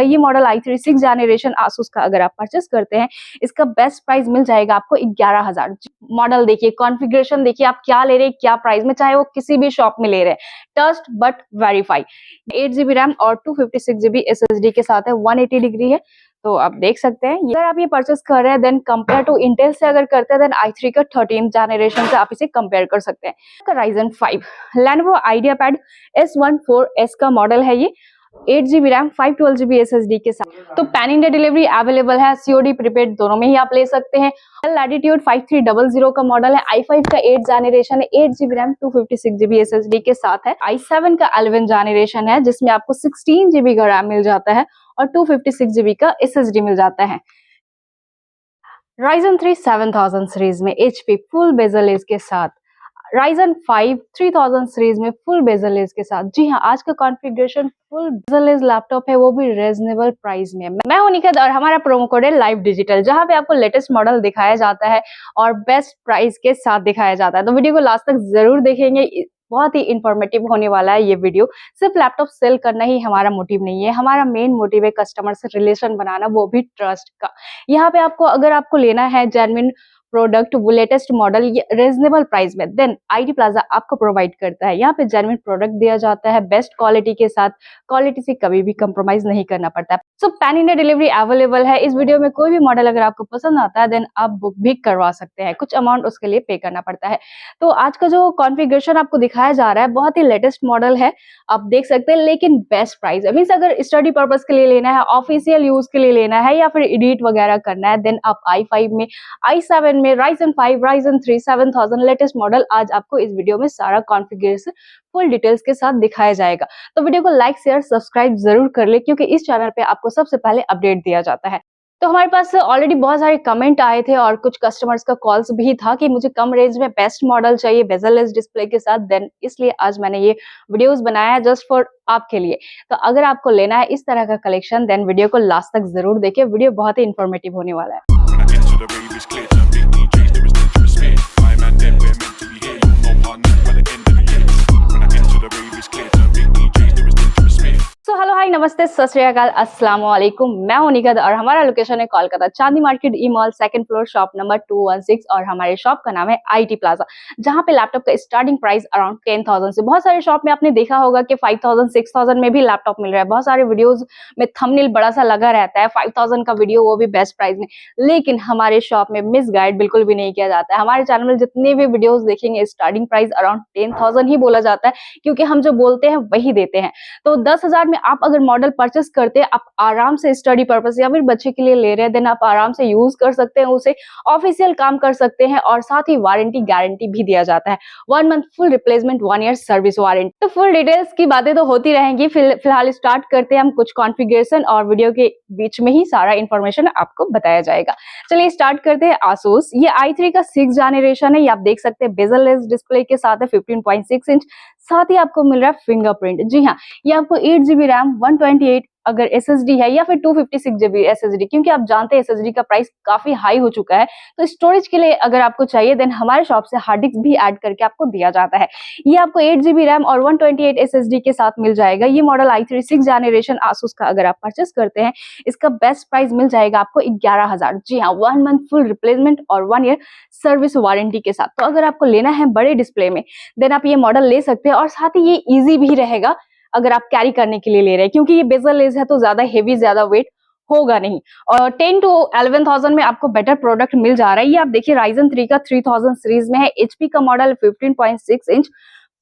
ये model i3 6th generation Asus का अगर आप परचेस करते हैं, इसका बेस्ट प्राइस मिल जाएगा आपको 11,000। मॉडल देखिए, कॉन्फ़िगरेशन देखिए, आप क्या ले रहे हैं, क्या प्राइस में, चाहे वो किसी भी शॉप में ले रहे हैं, trust but verify. 8GB RAM और 256GB SSD के साथ है, 180 डिग्री है, तो आप देख सकते हैं। अगर आप ये परचेस कर रहे हैं देन कंपेयर टू इंटेल से अगर करते हैं देन i3 का 13th जनरेशन से आप इसे कंपेयर कर सकते हैं। Ryzen 5 Lenovo IdeaPad S14S का मॉडल है ये, 8GB रैम 512GB SSD के साथ। तो पैन इंडिया डिलीवरी अवेलेबल है, COD प्रीपेड दोनों में ही आप ले सकते हैं। Latitude 5300 का मॉडल है, i5 का 8th जनरेशन है, 8GB रैम 256GB SSD के साथ है। i7 का 11th जनरेशन है जिसमें आपको 16GB का रैम मिल जाता है और 256GB का SSD मिल जाता है। Ryzen 3 7000 सीरीज में HP फुल बेजल एज के साथ, Ryzen 5 3000 सीरीज में फुल बेजल एज के साथ। जी हाँ, आज का configuration full bezel edge laptop है, वो भी रीजनेबल प्राइस में। मैं हूं निखत और हमारा प्रोमो कोड है लाइव डिजिटल, जहां पे आपको लेटेस्ट मॉडल दिखाया जाता है और बेस्ट प्राइस के साथ दिखाया जाता है। तो वीडियो को लास्ट तक जरूर देखेंगे, बहुत ही इंफॉर्मेटिव होने वाला है ये वीडियो। सिर्फ लैपटॉप सेल करना ही हमारा मोटिव नहीं है, हमारा मेन मोटिव है कस्टमर से रिलेशन बनाना, वो भी ट्रस्ट का। यहाँ पे आपको अगर आपको लेना है जेन्युइन प्रोडक्ट, वो लेटेस्ट मॉडल रीजनेबल प्राइस में, देन आईटी प्लाजा आपको प्रोवाइड करता है। यहाँ पे जेन्युइन प्रोडक्ट दिया जाता है बेस्ट क्वालिटी के साथ, क्वालिटी से कभी भी कंप्रोमाइज नहीं करना पड़ता है। सो पैन इंडिया डिलीवरी अवेलेबल है। इस वीडियो में कोई भी मॉडल अगर आपको पसंद आता है देन आप बुक भी करवा सकते हैं, कुछ अमाउंट उसके लिए पे करना पड़ता है। तो आज का जो कॉन्फ़िगरेशन आपको दिखाया जा रहा है बहुत ही लेटेस्ट मॉडल है, आप देख सकते हैं, लेकिन बेस्ट प्राइस है। मीन्स अगर स्टडी पर्पज के लिए लेना है, ऑफिशियल यूज के लिए लेना है या फिर एडिट वगैरह करना है, देन आप i5 में, i7 में, Ryzen 5, Ryzen 3 7000 लेटेस्ट मॉडल आज आपको इस वीडियो में सारा कॉन्फ़िगरेशन फुल डिटेल्स के साथ दिखाया जाएगा। तो वीडियो को लाइक शेयर सब्सक्राइब जरूर कर ले, क्योंकि इस चैनल पे आपको सबसे पहले अपडेट दिया जाता है। तो हमारे पास ऑलरेडी बहुत सारे कमेंट आए थे और कुछ कस्टमर्स का कॉल्स भी था कि मुझे कम रेंज में बेस्ट मॉडल चाहिए बेजल-लेस डिस्प्ले के साथ, देन इसलिए आज मैंने ये वीडियोस बनाया है जस्ट फॉर आपके लिए। तो अगर आपको लेना है इस तरह का कलेक्शन देन वीडियो को लास्ट तक जरूर देखिए, वीडियो बहुत ही इंफॉर्मेटिव होने वाला है। हेलो हाय नमस्ते सत श्री अकाल अस्सलाम वालेकुम, मैं हूं निखत और हमारा लोकेशन है Kolkata Chandi market E mall, second floor, shop number 216 और हमारे शॉप का नाम है आईटी प्लाजा, जहां पे लैपटॉप का स्टार्टिंग प्राइस अराउंड 10,000 से। बहुत सारे शॉप में आपने देखा होगा कि 5,000 6,000 में भी लैपटॉप मिल रहा है। बहुत सारे वीडियोज में थंबनेल बड़ा सा लगा रहता है 5,000 का वीडियो, वो भी बेस्ट प्राइस में। लेकिन हमारे शॉप में मिस गाइड बिल्कुल भी नहीं किया जाता है। हमारे चैनल में जितने भी वीडियोज देखेंगे स्टार्टिंग प्राइस अराउंड 10,000 ही बोला जाता है, क्योंकि हम जो बोलते हैं वही देते हैं। तो 10,000 में आप अगर मॉडल परचेस करते हैं, आप आराम से स्टडी पर्पस या फिर बच्चे के लिए ले रहे हैं, देन आप आराम से यूज कर सकते हैं, उसे ऑफिशियल काम कर सकते हैं और साथ ही वारंटी गारंटी भी दिया जाता है। 1 month full replacement, 1 year service warranty. तो फुल डिटेल्स की बातें तो होती रहेंगी, फिलहाल स्टार्ट करते हैं हम कुछ कॉन्फ़िगरेशन और वीडियो के बीच में ही सारा इंफॉर्मेशन आपको बताया जाएगा। चलिए स्टार्ट करते हैं। आसूस ये i3 का 6th जनरेशन है, ये आप देख सकते हैं बेजल-लेस डिस्प्ले के साथ है, 15.6 इंच, साथ ही आपको मिल रहा है फिंगरप्रिंट। जी हाँ, ये आपको 8GB रैम 128 अगर SSD है या फिर 256GB SSD, क्योंकि आप जानते हैं SSD का प्राइस काफी हाई हो चुका है, तो स्टोरेज के लिए अगर आपको चाहिए देन हमारे शॉप से हार्ड डिस्क भी ऐड करके आपको दिया जाता है। ये आपको 8GB रैम और 128 SSD के साथ मिल जाएगा। ये model i3 6th generation Asus का अगर आप परचेस करते हैं, इसका बेस्ट प्राइस मिल जाएगा आपको 11,000। जी हाँ, 1 मंथ फुल रिप्लेसमेंट और 1 ईयर सर्विस वारंटी के साथ। तो अगर आपको लेना है बड़े डिस्प्ले में देन आप ये मॉडल ले सकते हैं, और साथ ही ये ईजी भी रहेगा अगर आप कैरी करने के लिए ले रहे हैं, क्योंकि ये बेजल-लेस है तो ज्यादा हेवी, ज्यादा वेट होगा नहीं। और 10 to 11,000 में आपको बेटर प्रोडक्ट मिल जा रहा है। ये आप देखिए Ryzen 3 का 3000 सीरीज में है, HP का मॉडल 15.6 इंच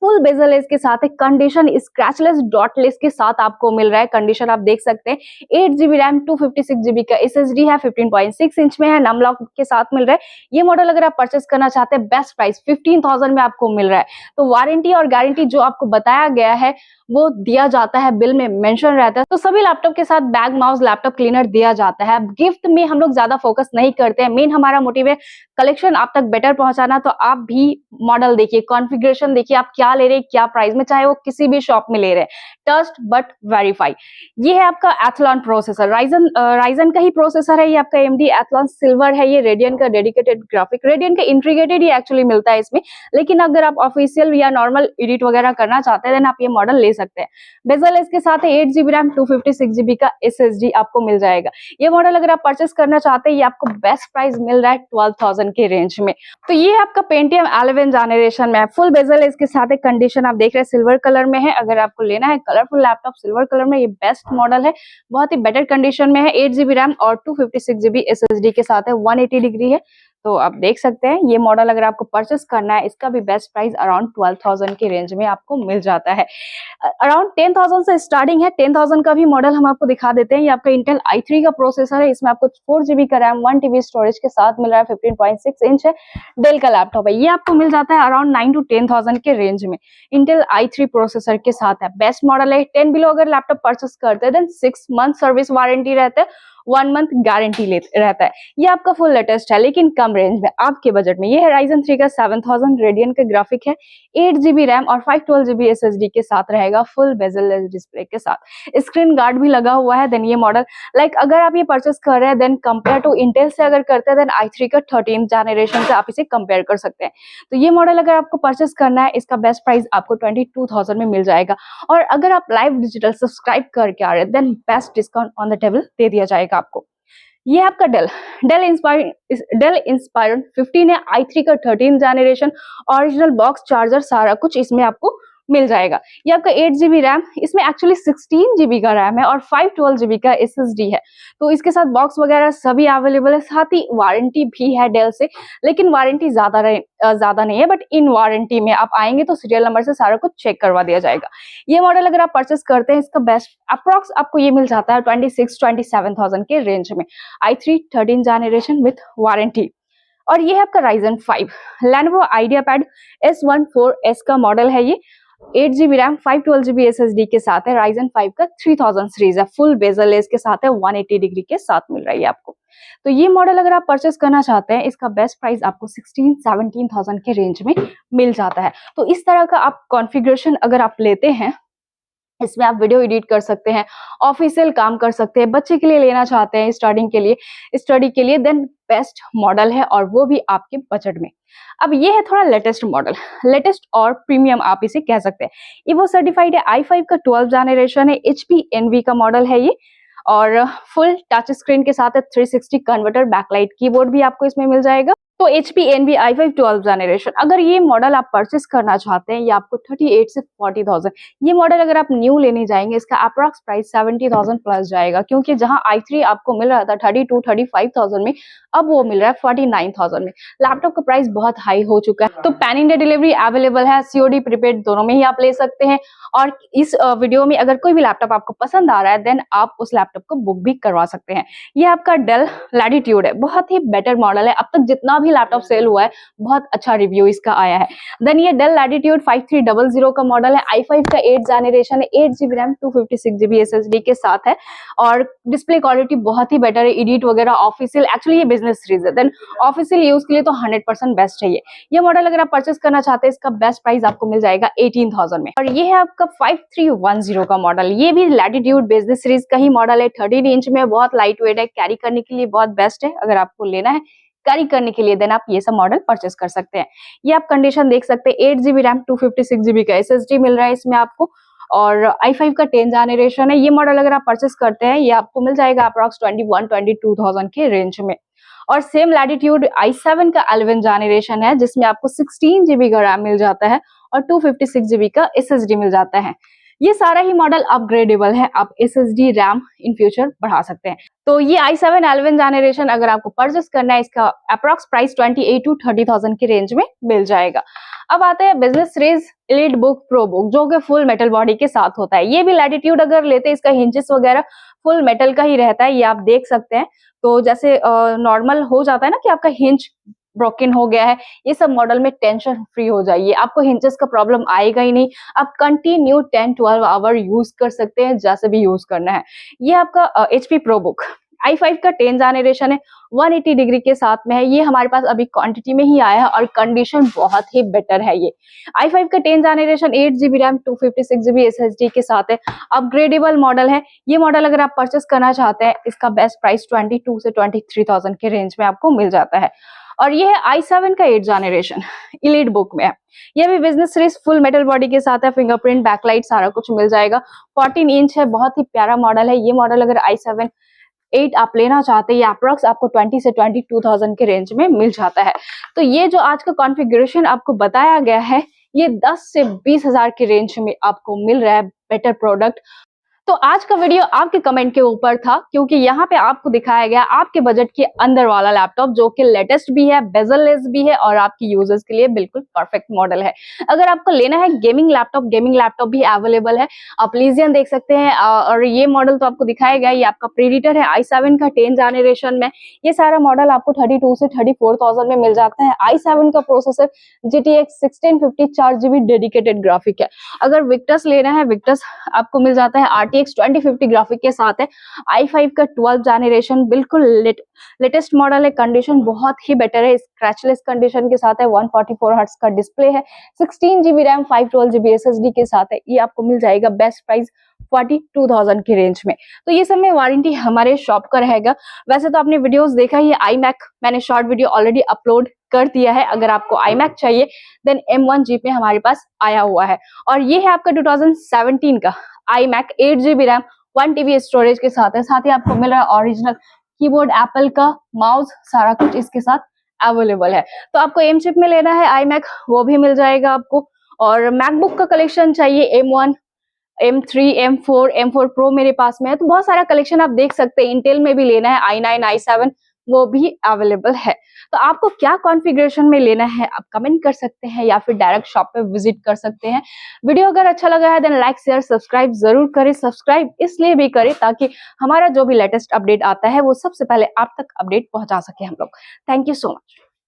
फुल बेजल-लेस के साथ है, कंडीशन स्क्रैचलेस डॉटलेस के साथ आपको मिल रहा है। कंडीशन आप देख सकते हैं, 8GB रैम 256GB का SSD है, 15.6 इंच में है, नम लॉक के साथ मिल रहा है। ये मॉडल अगर आप परचेस करना चाहते हैं बेस्ट प्राइस 15,000 में आपको मिल रहा है। तो वारंटी और गारंटी जो आपको बताया गया है वो दिया जाता है, बिल में मेंशन रहता है। तो सभी लैपटॉप के साथ बैग, माउस, लैपटॉप क्लीनर दिया जाता है। गिफ्ट में हम लोग ज्यादा फोकस नहीं करते हैं, मेन हमारा मोटिव है कलेक्शन आप तक बेटर पहुंचाना। तो आप भी मॉडल देखिए, कॉन्फ़िगरेशन देखिए, आप क्या ले रहे हैं, क्या प्राइस में, चाहे वो किसी भी शॉप में ले रहे हैं, ट्रस्ट बट वेरीफाई। ये है आपका एथलॉन प्रोसेसर, राइजन का ही प्रोसेसर है ये आपका AMD एथलॉन सिल्वर है, ये रेडियन का डेडिकेटेड ग्राफिक, रेडियन का इंटीग्रेटेड ही एक्चुअली मिलता है इसमें, लेकिन अगर आप ऑफिशियल या नॉर्मल एडिट वगैरह करना चाहते हैं देन आप ये मॉडल ले सकते हैं। बेजल इसके साथ है 8GB रैम 256GB का SSD आपको मिल जाएगा। ये मॉडल अगर आप परचेस करना चाहते हैं ये आपको बेस्ट प्राइस मिल रहा है 12,000 के रेंज में। तो ये आपका पेंटियम 11 जनरेशन में फुल बेजल इसके साथ एक कंडीशन आप देख रहे हैं सिल्वर कलर में है। अगर आपको लेना है कलरफुल लैपटॉप सिल्वर कलर में, ये बेस्ट मॉडल है, बहुत ही बेटर कंडीशन में है। 8GB रैम और 256GB SSD के साथ है, 180 डिग्री है। तो आप देख सकते हैं ये मॉडल अगर आपको परचेस करना है इसका भी बेस्ट प्राइस अराउंड 12,000 के रेंज में आपको मिल जाता है। अराउंड 10,000 से स्टार्टिंग है, 10,000 का भी मॉडल हम आपको दिखा देते हैं। ये आपका इंटेल i3 का प्रोसेसर है, इसमें आपको 4GB का रैम 1TB स्टोरेज के साथ मिल रहा है, 15.6 इंच है, डेल का लैपटॉप है। ये आपको मिल जाता है अराउंड 9 to 10,000 के रेंज में, इंटेल i3 प्रोसेसर के साथ है, बेस्ट मॉडल है। 10 बिलो अगर लैपटॉप परचेस करते हैं देन 6 मंथ सर्विस वारंटी रहता है, 1 मंथ गारंटी रहता है। ये आपका फुल लेटेस्ट है लेकिन कम रेंज में आपके बजट में। ये है Ryzen 3 का 7000 रेडियन का ग्राफिक है, 8GB रैम और 512GB SSD के साथ रहेगा, फुल बेजल डिस्प्ले के साथ, स्क्रीन गार्ड भी लगा हुआ है। देन ये मॉडल अगर आप ये परचेस कर रहे हैं देन कंपेयर टू इंटेल से अगर करते हैं देन i3 का 13th जनरेशन से आप इसे कंपेयर कर सकते हैं। तो ये मॉडल अगर आपको परचेस करना है इसका बेस्ट प्राइस आपको 22,000 में मिल जाएगा। और अगर आप लाइव डिजिटल सब्सक्राइब करके आ रहे हैं then best discount on the table दे दिया जाएगा आपको। ये आपका डेल इंस्पायरन 15 है, i3 का 13 जनरेशन, ओरिजिनल बॉक्स चार्जर सारा कुछ इसमें आपको मिल जाएगा। ये आपका 8GB रैम, इसमें एक्चुअली 16GB का रैम है और 512GB का SSD है। तो इसके साथ बॉक्स वगैरह सभी अवेलेबल है, साथ ही वारंटी भी है डेल से, लेकिन वारंटी ज्यादा नहीं है, बट इन वारंटी में आप आएंगे तो सीरियल नंबर से सारा कुछ चेक करवा दिया जाएगा। ये मॉडल अगर आप परचेस करते हैं इसका बेस्ट अप्रॉक्स आपको ये मिल जाता है 26-27,000 के रेंज में, i3 13 जनरेशन विथ वारंटी। और ये है आपका Ryzen 5 Lenovo IdeaPad S14S का मॉडल है, ये 8GB रैम 512GB SSD के साथ है, Ryzen 5 का 3000 सीरीज है, फुल बेजल है इसके साथ है, 180 डिग्री के साथ मिल रहा है आपको। तो ये मॉडल अगर आप परचेस करना चाहते हैं इसका बेस्ट प्राइस आपको 16-17,000 के रेंज में मिल जाता है। तो इस तरह का आप कॉन्फ़िगरेशन अगर आप लेते हैं इसमें आप वीडियो एडिट कर सकते हैं, ऑफिशियल काम कर सकते हैं, बच्चे के लिए लेना चाहते हैं स्टडी के लिए देन बेस्ट मॉडल है और वो भी आपके बजट में। अब ये है थोड़ा लेटेस्ट मॉडल, लेटेस्ट और प्रीमियम आप इसे कह सकते हैं। इवो सर्टिफाइड है, i5 का 12 जनरेशन है, HP Envy का मॉडल है ये, और फुल टच स्क्रीन के साथ है, 360 कन्वर्टर बैकलाइट कीबोर्ड भी आपको इसमें मिल जाएगा। तो HP Envy i5 12 जनरेशन अगर ये मॉडल आप परचेस करना चाहते हैं ये आपको 38 से 40,000, ये मॉडल अगर आप न्यू लेने जाएंगे इसका अप्रॉक्स प्राइस 70,000 प्लस जाएगा, क्योंकि जहां i3 आपको मिल रहा था 32-35,000 में, अब वो मिल रहा है 49,000 में। लैपटॉप का प्राइस बहुत हाई हो चुका है। तो पैन इंडिया डिलीवरी अवेलेबल है, COD प्रीपेड दोनों में ही आप ले सकते हैं। और इस वीडियो में अगर कोई भी लैपटॉप आपको पसंद आ रहा है देन आप उस लैपटॉप को बुक भी करवा सकते हैं। ये आपका डेल लैटिट्यूड है, बहुत ही बेटर मॉडल है, अब तक जितना भी लैपटॉप सेल हुआ है बहुत अच्छा रिव्यू इसका आया है। देन ये डेल लैटिट्यूड 5300 का मॉडल है, i5 का 8 जनरेशन है, 8GB रैम 256GB SSD के साथ है, और डिस्प्ले क्वालिटी बहुत ही बेटर है, एडिट वगैरह ऑफिशियल, एक्चुअली ये बिजनेस सीरीज है, देन ऑफिशियल यूज के लिए तो 100% बेस्ट है ये मॉडल अगर आप परचेस करना चाहते हैं इसका बेस्ट प्राइस आपको मिल जाएगा 18,000 में। और ये है आपका 5310 का मॉडल, ये भी लैटिट्यूड बिजनेस सीरीज का ही मॉडल है, 13 इंच में, बहुत लाइट वेट है, कैरी करने के लिए बहुत बेस्ट है। अगर आपको लेना है कैरी करने के लिए देन आप ये सब मॉडल परचेस कर सकते हैं। ये आप कंडीशन देख सकते हैं, 8GB रैम 256GB का SSD मिल रहा है इसमें आपको, और i5 का 10 जनरेशन है। ये मॉडल अगर आप परचेस करते हैं ये आपको मिल जाएगा अप्रॉक्स 21-22,000 के रेंज में। और सेम लैटिट्यूड i7 का 11 जनरेशन है जिसमें आपको 16GB का रैम मिल जाता है और 256GB का SSD मिल जाता है। ये सारा ही मॉडल अपग्रेडेबल है, आप SSD रैम इन फ्यूचर बढ़ा सकते हैं। तो ये i7 11 जनरेशन अगर आपको परचेस करना है इसका अप्रॉक्स प्राइस 28-30,000 की रेंज में मिल जाएगा। अब आते हैं business series elite book pro book जो कि फुल मेटल बॉडी के साथ होता है। ये भी लैटिट्यूड अगर लेते हैं इसका हिंजेस वगैरह फुल मेटल का ही रहता है, ये आप देख सकते हैं। तो जैसे नॉर्मल हो जाता है ना कि आपका हिंज ब्रोकन हो गया है, ये सब मॉडल में टेंशन फ्री हो जाइए, आपको हिंजेस का प्रॉब्लम आएगा ही नहीं, आप कंटिन्यू 10-12 आवर यूज कर सकते हैं जैसे भी यूज करना है। ये आपका HP प्रो बुक i5 का 10 जनरेशन है, 180 डिग्री के साथ में है। ये हमारे पास अभी क्वांटिटी में ही आया है और कंडीशन बहुत ही बेटर है। ये i5 का 10 generation 8GB RAM 256GB SSD के साथ है, अपग्रेडेबल मॉडल है। ये मॉडल अगर आप परचेस करना चाहते हैं, इसका बेस्ट प्राइस 22 से 23,000 के रेंज में आपको मिल जाता है। और ये है i7 का 8 जनरेशन, एलीट बुक में है। ये भी business series full metal body के साथ है, फिंगरप्रिंट, बैकलाइट सारा कुछ मिल जाएगा। 14 इंच है, बहुत ही प्यारा मॉडल है। ये मॉडल अगर i7 8 आप लेना चाहते हैं, ये अप्रोक्स आपको 20 से 22,000 के रेंज में मिल जाता है। तो ये जो आज का कॉन्फ़िगरेशन आपको बताया गया है, ये 10 से 20,000 के रेंज में आपको मिल रहा है बेटर प्रोडक्ट। तो आज का वीडियो आपके कमेंट के ऊपर था, क्योंकि यहाँ पे आपको दिखाया गया आपके बजट के अंदर वाला लैपटॉप, जो कि लेटेस्ट भी है, बेजललेस भी है और आपकी यूजर्स के लिए बिल्कुल परफेक्ट मॉडल है। अगर आपको लेना है गेमिंग लैपटॉप भी अवेलेबल है। आप लीजियन देख सकते हैं, और ये मॉडल तो आपको दिखाया गया, ये आपका प्रीडेटर है i7 का 10 जनरेशन में। ये सारा मॉडल आपको 32 से 34,000 में मिल जाता है। i7 का processor GTX 1650 4GB dedicated graphic है। अगर विक्टस लेना है, विक्टस आपको मिल जाता है RTX 2050 ग्राफिक के साथ है। i5 का 12 जनरेशन बिल्कुल लेटेस्ट मॉडल है, कंडीशन बहुत ही बेटर है, स्क्रैचलेस कंडीशन के साथ है। 144 हर्ट्ज का डिस्प्ले है, 16GB रैम 512GB SSD के साथ है। ये आपको मिल जाएगा बेस्ट प्राइस 42,000 की रेंज में। तो ये सब में वारंटी हमारे शॉप का रहेगा। वैसे तो आपने वीडियोस देखा ही, iMac मैंने शॉर्ट वीडियो ऑलरेडी अपलोड कर दिया है। अगर आपको iMac चाहिए देन M1 Jeep में हमारे पास आया हुआ है। और ये है आपका 2017 का iMac 8GB RAM 1TB storage के साथ है। साथ ही आपको मिल रहा है ओरिजिनल कीबोर्ड, एप्पल का माउस, सारा कुछ इसके साथ अवेलेबल है। तो आपको एम चिप में लेना है iMac, वो भी मिल जाएगा आपको। और मैकबुक का कलेक्शन चाहिए, M1, M3, M4 Pro मेरे पास में है। तो बहुत सारा कलेक्शन आप देख सकते हैं। इंटेल में भी लेना है, i9, i7 वो भी अवेलेबल है। तो आपको क्या कॉन्फ़िगरेशन में लेना है आप कमेंट कर सकते हैं, या फिर डायरेक्ट शॉप पे विजिट कर सकते हैं। वीडियो अगर अच्छा लगा है देन लाइक, शेयर, सब्सक्राइब जरूर करें। सब्सक्राइब इसलिए भी करें ताकि हमारा जो भी लेटेस्ट अपडेट आता है वो सबसे पहले आप तक अपडेट पहुंचा सके हम लोग। Thank you so much.